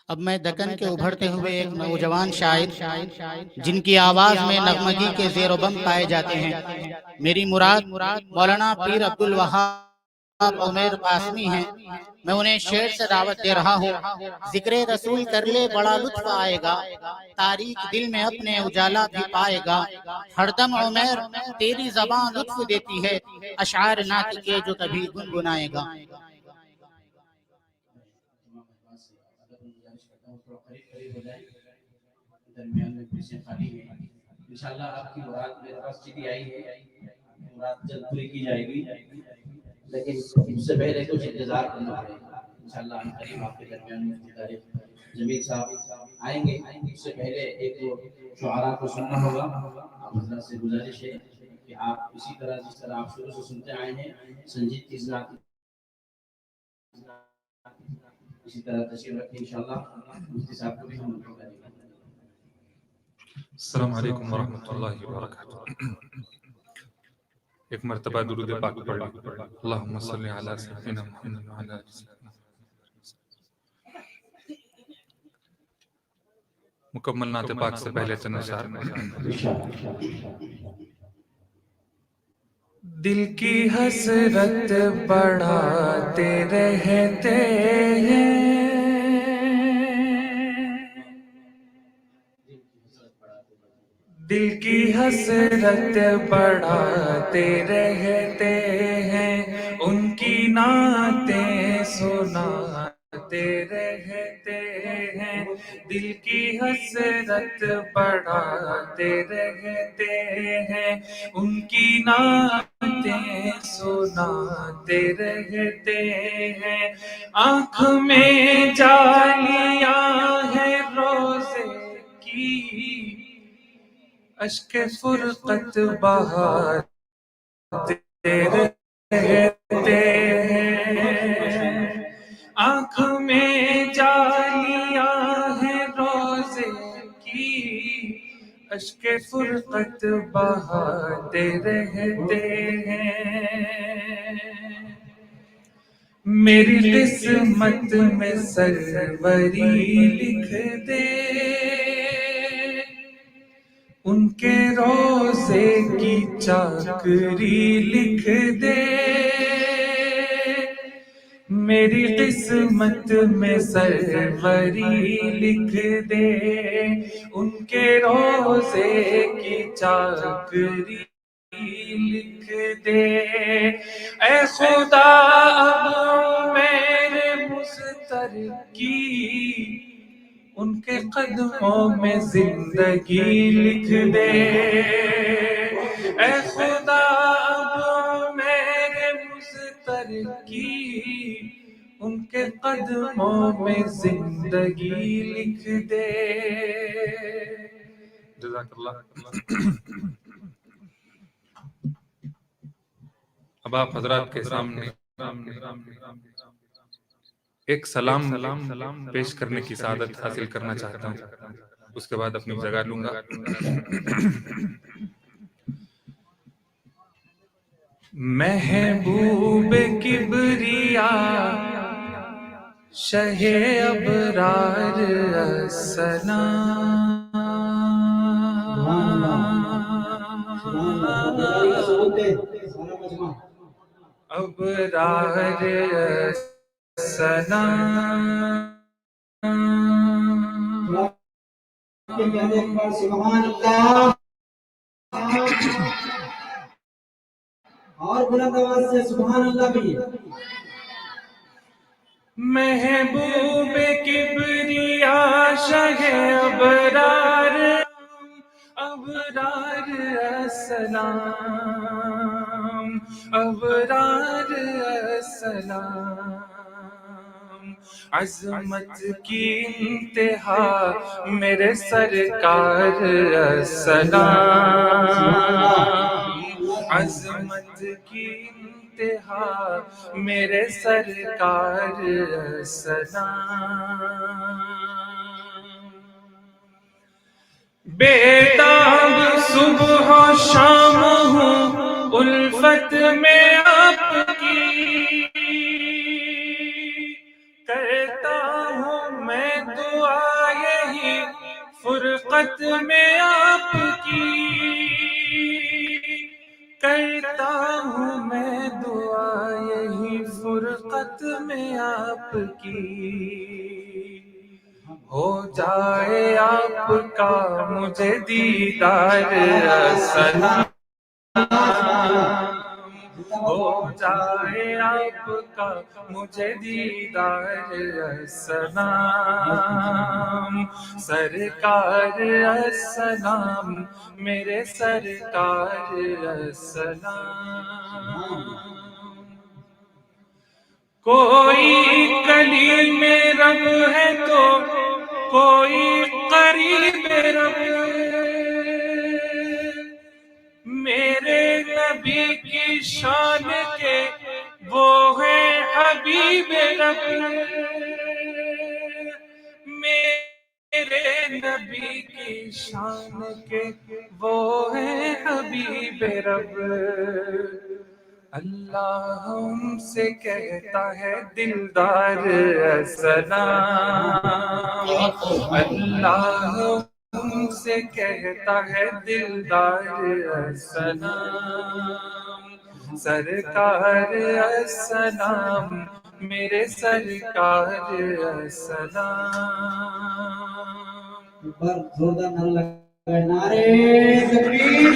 اب میں دکن کے ابھرتے ہوئے ایک نوجوان شاعر جن کی آواز میں نغمگی کے زیر و بم پائے جاتے ہیں، میری مراد مولانا پیر عبدالوہاب عمیر قاسمی ہیں، میں انہیں شعر سے دعوت دے رہا ہوں۔ ذکر رسول کر لے بڑا لطف آئے گا، تاریخ دل میں اپنے اجالا بھی پائے گا۔ ہر دم عمیر تیری زبان لطف دیتی ہے، اشعار نعت کے جو کبھی گنگنائے گا۔ درمیان میں پیسے خالی ہیں، انشاءاللہ آپ کی مراد میرے پاس چٹھی آئی ہے، مراد جلد پوری کی جائے گی، لیکن اس سے پہلے کچھ انتظار کرنا پڑے گا۔ انشاءاللہ ہم قریب آپ کے درمیان میں مفتی طارق جمیل صاحب آئیں گے، اس سے پہلے ایک دو شعراء کو سننا ہوگا۔ آپ حضرات سے گزارش ہے کہ آپ اسی طرح جس طرح آپ شروع سے سنتے آئے ہیں سنجید کی ذات اسی طرح تشریف رکھیں، انشاءاللہ مفتی صاحب کو بھی ہم مدعو کریں گے۔ السلام علیکم ورحمۃ اللہ وبرکاتہ۔ ایک مرتبہ درود پاک پڑھ لیں۔ اللہم صلی علی سیدنا محمد وعلی آلہ سیدنا محمد۔ مکمل نعت پاک سے پہلے چند اشعار میں دل کی حسرت بڑھاتے رہتے ہیں، دل کی حسرت بڑھاتے رہتے ہیں، ان کی نعتیں سناتے رہتے ہیں، دل کی حسرت بڑھاتے رہتے ہیں، ان کی نعتیں سناتے رہتے ہیں، آنکھ میں جالیاں ہیں روزے کی، اشک فرقت بہاتے رہتے ہیں، آنکھ میں جالیاں ہیں روزے کی، اشک فرقت بہاتے رہتے ہیں، میری قسمت میں سروری لکھ دے، ان کے روزے کی چاکری لکھ دے، میری قسمت میں سروری لکھ دے، ان کے روزے کی چاکری لکھ دے، اے خدا اب میرے مضطر کی، ان کے قدموں میں زندگی لکھ دے، اے خدا اب میرے مضطر کی، ان کے قدموں میں زندگی لکھ دے۔ جزاک اللہ۔ اب آپ حضرات کے سامنے ایک سلام پیش کرنے کی سعادت حاصل کرنا چاہتا ہوں، اس کے بعد اپنی جگہ لوں گا۔ محبوب کبریا شہ ابرار السلام، ابرار السلام، سبحان اللہ، اور بلند آواز سے سبحان اللہ بھی۔ محبوب کبریا شہ ابرار، ابرار السلام، ابرار السلام، عظمت کی انتہا میرے سرکار السلام، عظمت کی انتہا میرے سرکار السلام، بیتاب صبح و شام ہوں الفت میں آپ کی، فرقت میں آپ کی کرتا ہوں میں دعا، یہی فرقت میں آپ کی ہو جائے آپ کا مجھے دیدار سلام، ہو جائے آپ کا مجھے دیدار السلام، سرکار السلام، میرے سرکار السلام۔ کوئی کلیم رب ہے تو کوئی قریب رب، میرے نبی کی شان کے وہ ہے حبیب رب، میرے نبی کی شان کے وہ ہے حبیب رب۔ اللہ ہم سے کہتا ہے دلدار السلام، اللہ ہم سے کہتا ہے دلدار السلام، سرکار السلام، میرے سرکار السلام۔ ایک بار زوردار نعرہ لگائے، نعرہ تکبیر،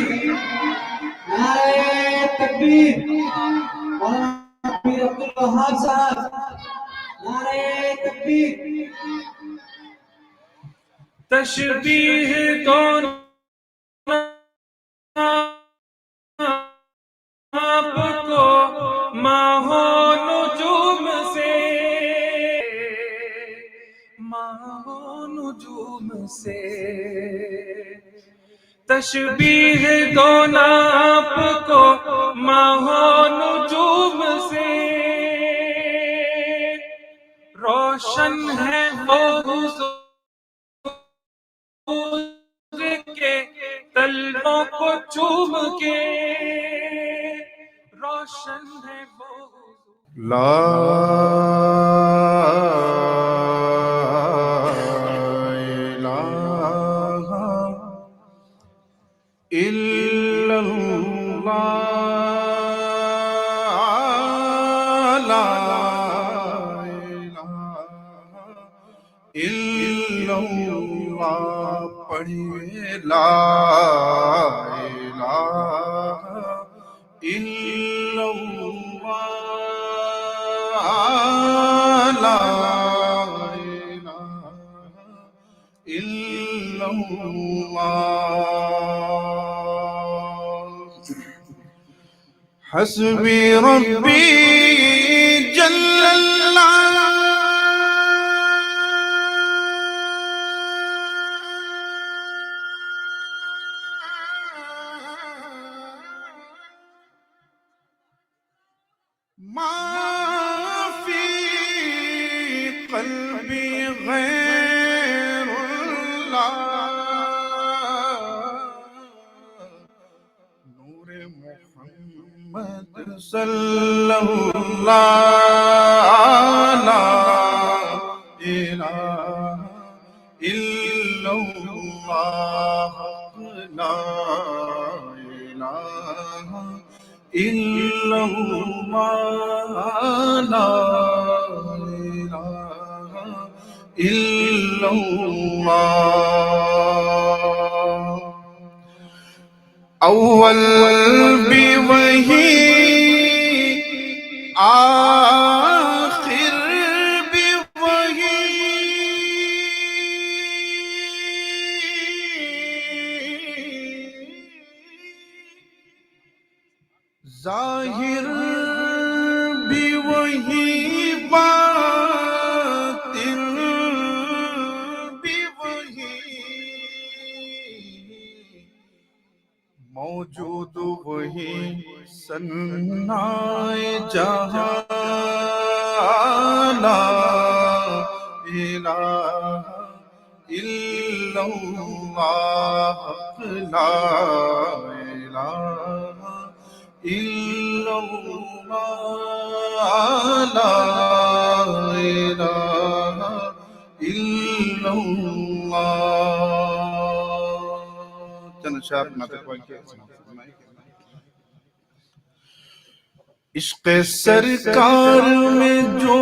نعرہ تکبیر، مولانا پیر عبدالوہاب صاحب، نعرہ تکبیر۔ تشبیہ دونوں آپ کو ماہو نجوم سے، ماہو نجوم سے، تشبیہ دونوں آپ کو ماہو نجوم سے، روشن ہے وہ حضور کے طلبوں کو چوم کے، روشن ہے وہ لا الہ الا اللہ، لا الہ الا اللہ، پڑھیے لا الہ الا اللہ، لا الہ الا اللہ، حسبی ربی جل اللہ، ما فی قلبی غیر اللہ، نور محمد صلی اللہ، لا الہ الا اللہ، لا الہ الا اللہ، لا الہ الا اللہ، اول بھی وہی آخر بھی وہی، ظاہر بھی وہی باطن بھی وہی، موجود وہی سنائے جہاں، لا الہ الا اللہ، لا الہ الا اللہ، لا الہ الا اللہ۔ چند اشعار نعت پاک کے عشق سرکار میں جو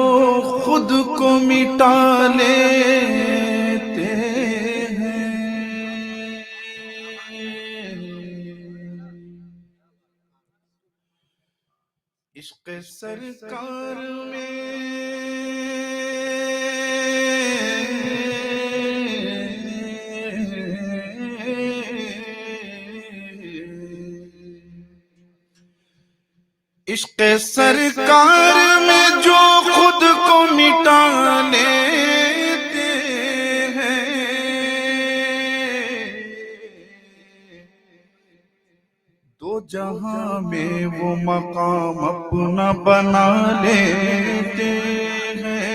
خود کو مٹا لیتے ہیں عشق سرکار عشق سرکار میں جو خود کو مٹا لیتے ہیں دو جہاں میں وہ مقام اپنا بنا لیتے ہیں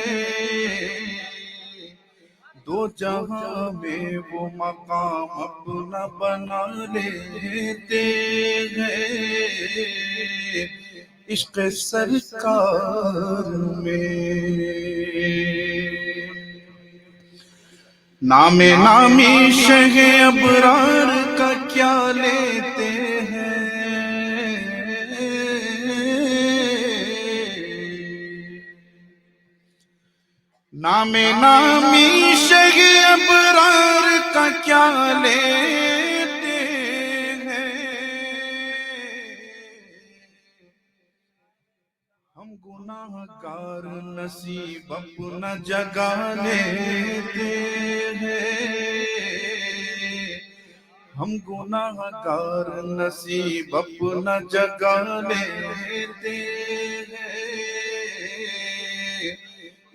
دو جہاں میں وہ مقام اپنا بنا لیتے ہیں عشق سرکار میں نام نامی شہ ابرار کا کیا لیتے ہیں نام نامی شہ ابرار کا کیا لیتے ہم گناہ گار نصیب اپنا جگا لیتے ہیں ہم گناہ گار نصیب اپنا جگا لیتے ہیں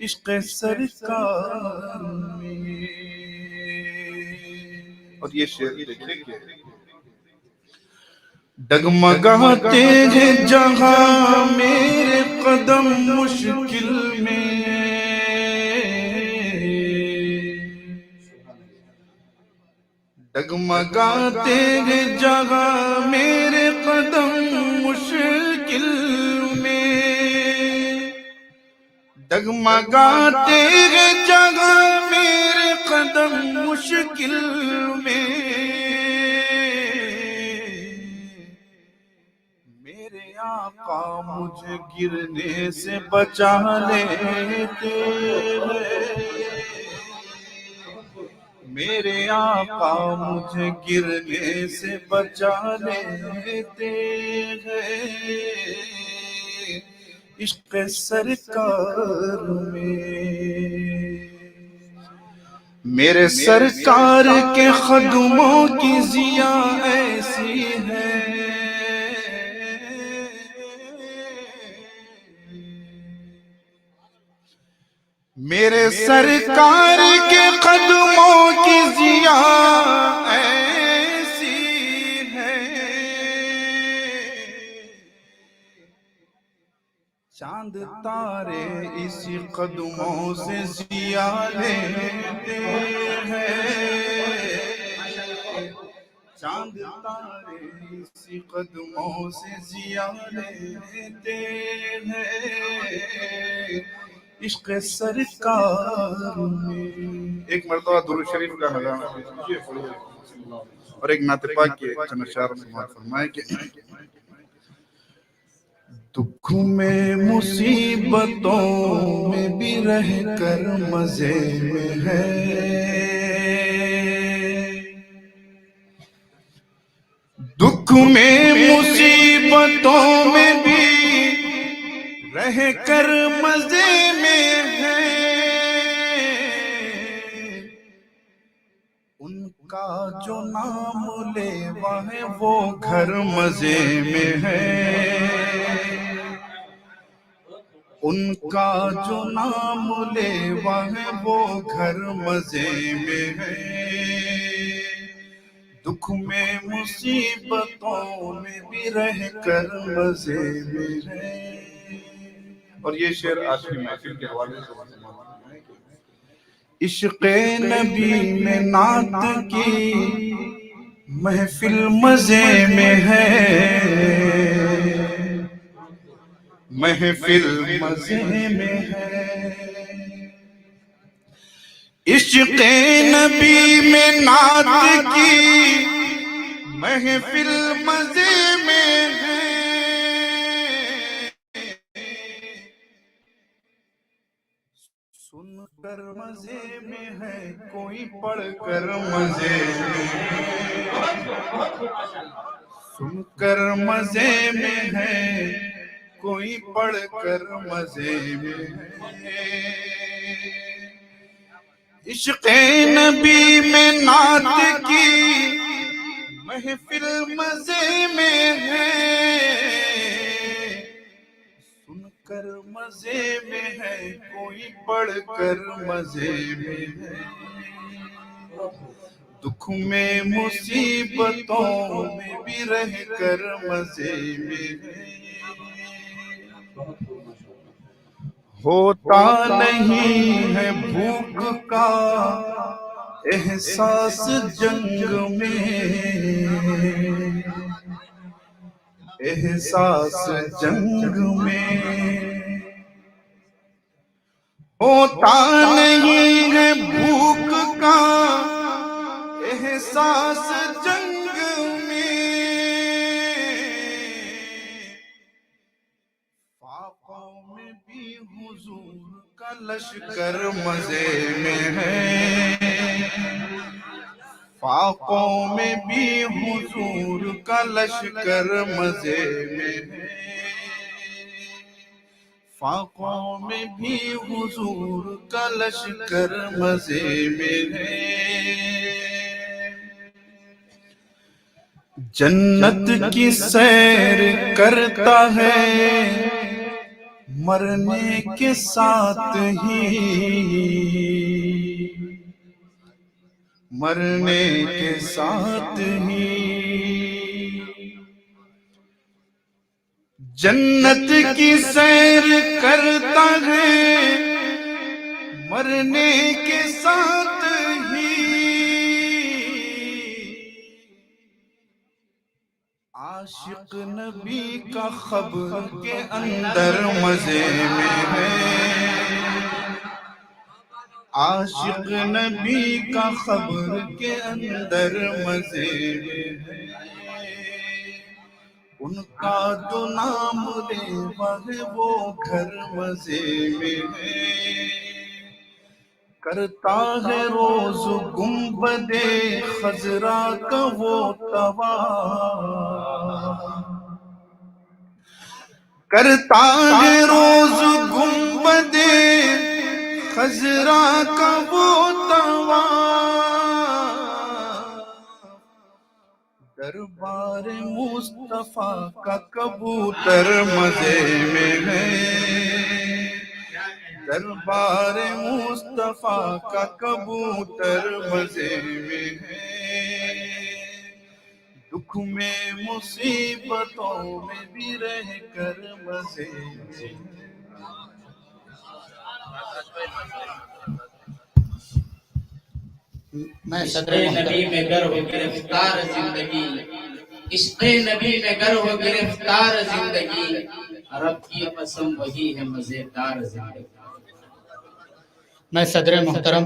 عشق سرکار میں اور یہ شعر دیکھیں کہ ڈگمگاتے ہیں جہاں میرے قدم مشکل میں ڈگمگاتے ہیں جہاں میرے قدم مشکل میں ڈگمگاتے ہیں جہاں میرے قدم مشکل میں آقا مجھے گرنے سے بچا لیتے ہیں میرے آقا مجھے گرنے سے بچا لیتے ہیں عشق سرکار میں میرے سرکار کے قدموں کی ضیا ایسی ہے میرے سرکار کے قدموں کی ضیا ایسی ہے چاند تارے اسی قدموں سے ضیا لیتے ہیں چاند تارے اسی قدموں سے ضیا لیتے ہیں عشق سرکار میں ایک مرتبہ درود شریف کا نظارہ اور ایک نعت پاک کے چند اشعار سماعت فرمائے کہ دکھ میں مصیبتوں میں بھی رہ کر مزے میں ہے دکھ میں مصیبتوں میں بھی رہ کر مزے میں ہے ان کا جو نام لیوا ہے وہ گھر مزے میں ہے ان کا جو نام لیوا ہے وہ گھر مزے میں ہے دکھ میں مصیبتوں میں بھی رہ کر مزے میں ہے اور یہ شعر آج کی محفل کے حوالے سے عشق نبی میں نعت کی محفل مزے میں ہے محفل مزے میں ہے عشق نبی میں نعت کی محفل مزے میں ہے سن کر مزے میں ہے کوئی پڑھ کر مزے میں سن کر مزے میں ہے کوئی پڑھ کر مزے میں ہے عشق نبی میں نعت کی محفل مزے میں ہے سن کر مزے میں ہے کوئی پڑھ کر مزے میں ہے دکھ میں مصیبتوں میں بھی رہ کر مزے میں ہے ہوتا نہیں ہے بھوک کا احساس جنگ میں احساس جنگ میں ہوتا نہیں ہے بھوک کا احساس جنگ میں فاقوں میں بھی حضور کا لشکر مزے میں ہے فاقوں میں بھی حضور کا لشکر مزے میں ہے فاقوں میں بھی حضور کا لشکر مزے میں ہے جنت کی سیر کرتا ہے مرنے کے ساتھ ہی مرنے کے ساتھ ہی جنت کی سیر کرتا ہے مرنے کے ساتھ ہی عاشق نبی کا خبر کے اندر مزے میں ہے عاشق نبی کا خبر کے اندر مزے میں ہے ان کا جو نام لیوا ہے وہ گھر مزے میں ہے کرتا ہے روز گنبد خضرا کا وہ طواف کرتا ہے روز گنبد خضرا کا وہ طواف دربار مصطفیٰ کا کبوتر مزے میں ہے دربار مصطفیٰ کا کبوتر مزے میں ہے دکھ میں مصیبتوں میں بھی رہ کر مزے میں میں عشق صدر نبی میں گر ہو گرفتار زندگی عشق نبی میں گر ہو گرفتار زندگی رب کی قسم وہی ہے مزیدار زندگی میں صدر محترم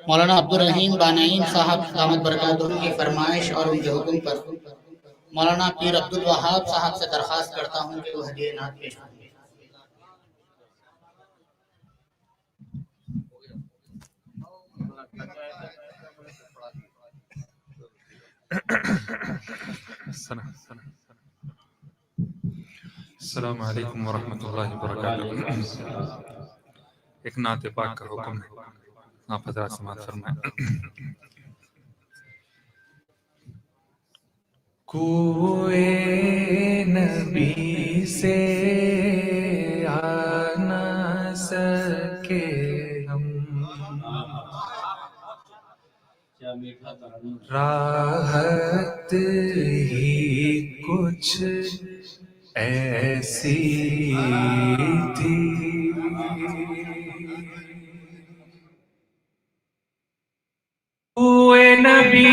مولانا عبدالرحیم بانعین صاحب دامت برکاتہ کی فرمائش اور ان کے حکم پر مولانا پیر عبدالوہاب صاحب سے درخواست کرتا ہوں کہ وہ ہدیہ نعت پیش کریں السلام علیکم ورحمۃ اللہ وبرکاتہ ایک نعت پاک کا حکم ہے آپ حضرات سماعت فرمائیں کوئے نبی سے آ نہ سکے ہم راحت ہی کچھ ایسی تھی کوئے نبی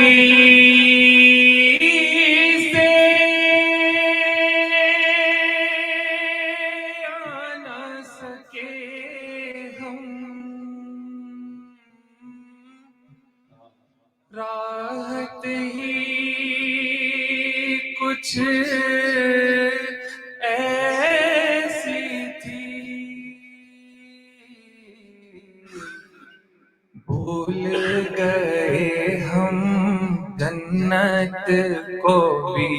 سے آ نہ سکے ہم راحت ہی کچھ ایسی تھی، بھول گئے ہم جنت کو بھی،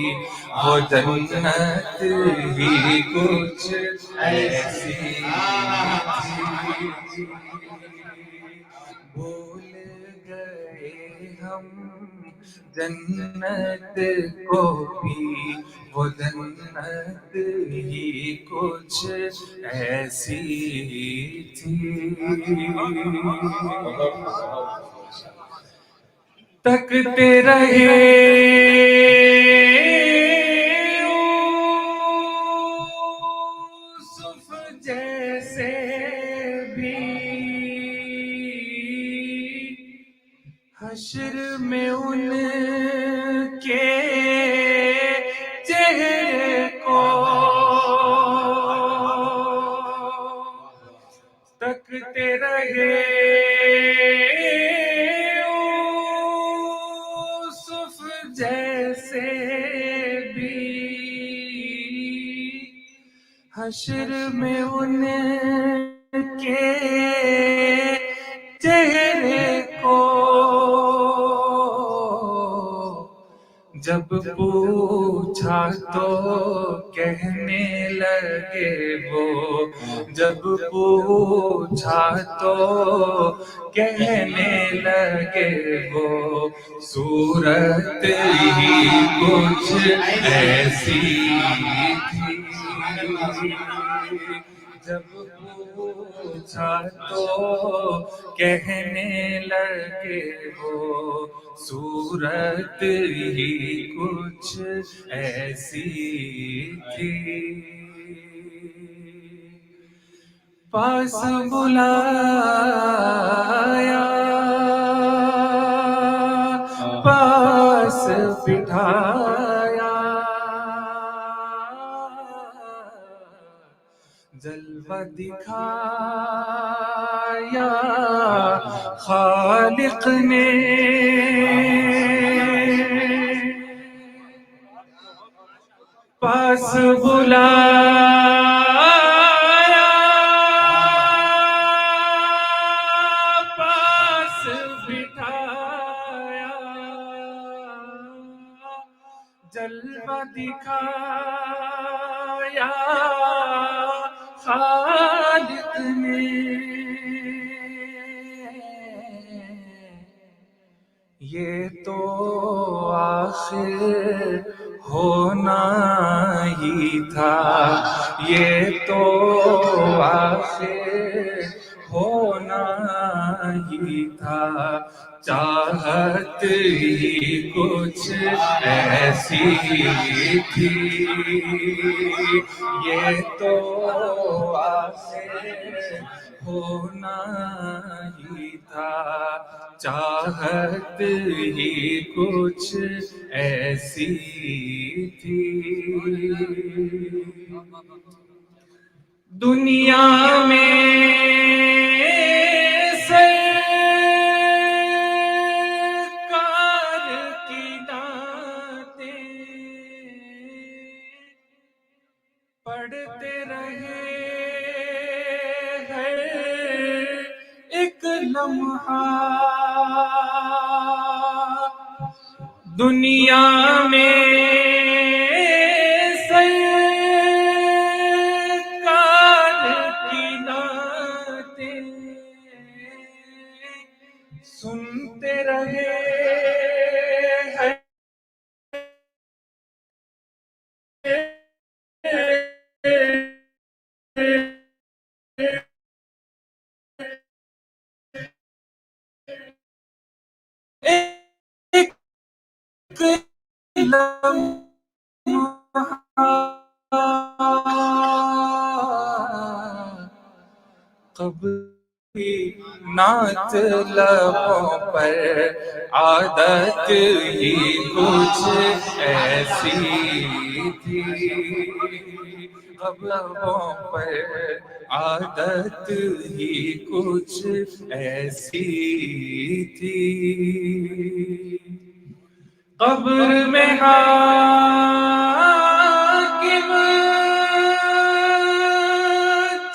وہ جنت ہی کچھ ایسی تھی، بھول گئے ہم جنت کو بھی، وہ جنت ہی کچھ ایسی تھی، تکتے رہے یوسف جیسے بھی، حشر میں ان کے چہرے کو تکتے رہے یوسف جیسے بھی، حشر میں ان کے چہرے کو جب پوچھا تو کہنے لگے وہ، جب پوچھا تو کہنے لگے وہ، صورت ہی کچھ ایسی تھی، جب پوچھا تو کہنے لگے وہ، صورت ہی کچھ ایسی تھی، پاس بلایا پاس بٹھایا، جلوہ دکھایا خالق نے، پاس بلایا پاس بٹھایا، جلوہ دکھایا خالق نے، یہ تو آخر ہونا ہی تھا، یہ تو آخر ہونا ہی تھا، چاہت ہی کچھ ایسی تھی، یہ تو آخر ہونا ہی تھا، چاہت ہی کچھ ایسی تھی، دنیا میں سرکار کی نعتیں پڑھتے رہے ہر ایک لمحہ، دنیا میں سرکار کی نعتیں سنتے رہے ہر ایک کبھی نعت لبوں پر عادت ہی کچھ ایسی تھی، لبوں پر عادت ہی کچھ ایسی تھی، قبر میں حاکم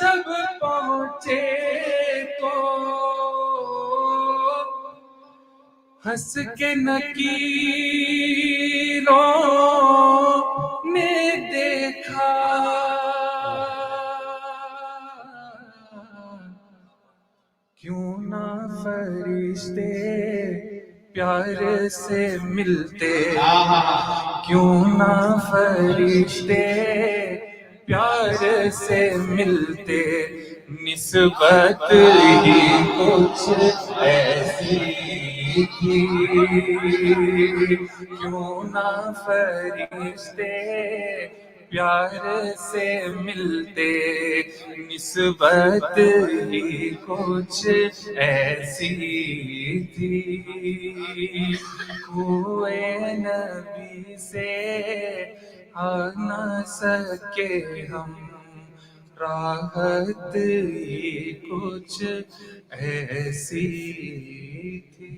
جب پہنچے تو ہنس کے نکیروں نے دیکھا، کیوں نہ فرشتے پیار سے ملتے، کیوں نہ فرشتے پیار سے ملتے، نسبت ہی کچھ ایسی تھی، کیوں نہ فرشتے پیار سے ملتے، نسبت ہی کچھ ایسی تھی، کوئے نبی سے آ نہ سکے ہم، راحت ہی کچھ ایسی تھی۔